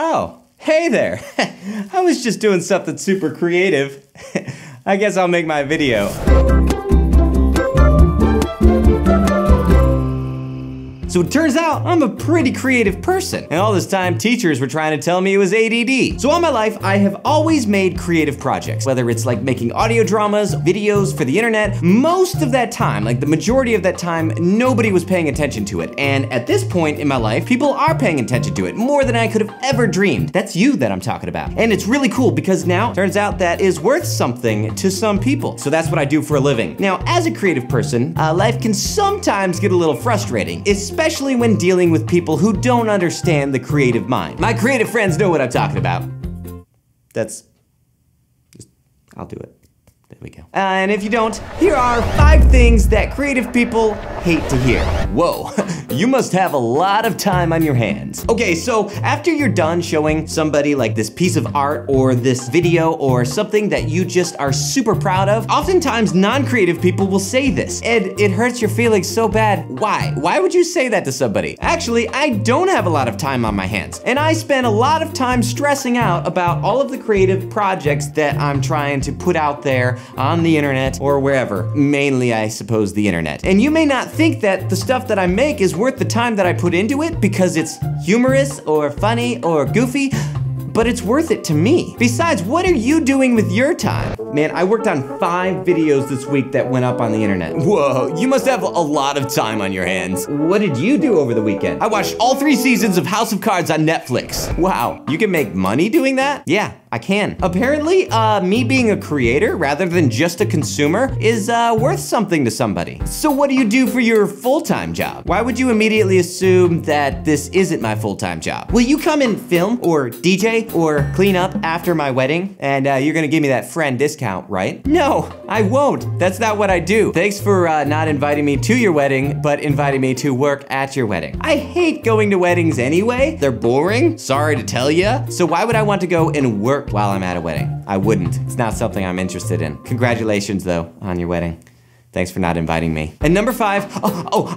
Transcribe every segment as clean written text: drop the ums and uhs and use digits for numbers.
Oh, hey there. I was just doing something super creative. I guess I'll make my video. So it turns out I'm a pretty creative person. And all this time, teachers were trying to tell me it was ADD. So all my life, I have always made creative projects, whether it's like making audio dramas, videos for the internet. Most of that time, like the majority of that time, nobody was paying attention to it. And at this point in my life, people are paying attention to it more than I could have ever dreamed. That's you that I'm talking about. And it's really cool because now, turns out that is worth something to some people. So that's what I do for a living. Now, as a creative person, life can sometimes get a little frustrating, especially when dealing with people who don't understand the creative mind. My creative friends know what I'm talking about. I'll do it. There we go. And if you don't, here are 5 things that creative people hate to hear. Whoa, you must have a lot of time on your hands. Okay, so after you're done showing somebody like this piece of art or this video or something that you just are super proud of, oftentimes non-creative people will say this, and it hurts your feelings so bad. Why? Why would you say that to somebody? Actually, I don't have a lot of time on my hands, and I spend a lot of time stressing out about all of the creative projects that I'm trying to put out there on the internet or wherever. Mainly, I suppose, the internet. And you may not think that the stuff that I make is worth the time that I put into it because it's humorous or funny or goofy, but it's worth it to me. Besides, what are you doing with your time? Man, I worked on 5 videos this week that went up on the internet. Whoa, you must have a lot of time on your hands. What did you do over the weekend? I watched all 3 seasons of House of Cards on Netflix. Wow, you can make money doing that? Yeah, I can. Apparently, me being a creator rather than just a consumer is worth something to somebody. So what do you do for your full-time job? Why would you immediately assume that this isn't my full-time job? Will you come and film or DJ or clean up after my wedding? And you're gonna give me that friend discount, right? No, I won't. That's not what I do. Thanks for not inviting me to your wedding, but inviting me to work at your wedding. I hate going to weddings anyway. They're boring, sorry to tell ya. So why would I want to go and work while I'm at a wedding? I wouldn't. It's not something I'm interested in. Congratulations though, on your wedding. Thanks for not inviting me. And number 5,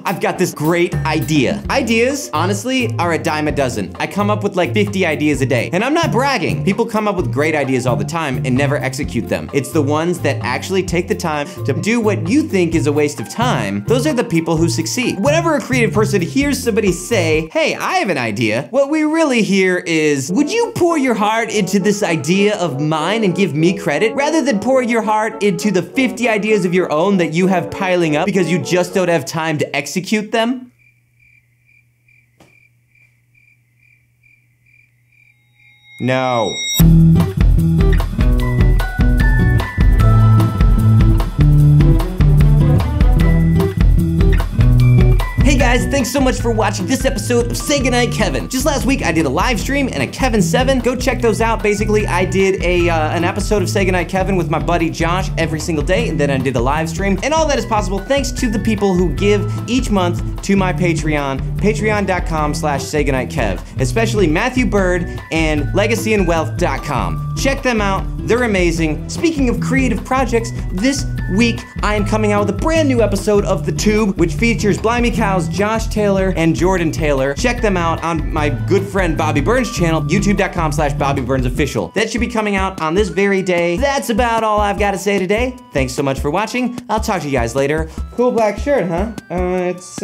I've got this great idea. Ideas, honestly, are a dime a dozen. I come up with like 50 ideas a day. And I'm not bragging. People come up with great ideas all the time and never execute them. It's the ones that actually take the time to do what you think is a waste of time. Those are the people who succeed. Whenever a creative person hears somebody say, hey, I have an idea, what we really hear is, would you pour your heart into this idea of mine and give me credit rather than pour your heart into the 50 ideas of your own that you have piling up because you just don't have time to execute them? No. Hey guys, thanks so much for watching this episode of Say Goodnight Kevin. Just last week I did a live stream and a Kevin 7. Go check those out. Basically, I did an episode of Say Goodnight Kevin with my buddy Josh every single day, and then I did a live stream. And all that is possible thanks to the people who give each month to my Patreon, patreon.com/saygoodnightkev, especially Matthew Bird and legacyandwealth.com. Check them out. They're amazing. Speaking of creative projects, this week I am coming out with a brand new episode of The Tube, which features Blimey Cows, Josh Taylor, and Jordan Taylor. Check them out on my good friend Bobby Burns' channel, youtube.com/BobbyBurnsOfficial. That should be coming out on this very day. That's about all I've got to say today. Thanks so much for watching. I'll talk to you guys later. Cool black shirt, huh? It's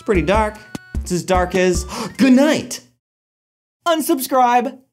pretty dark. It's as dark as good night. Unsubscribe.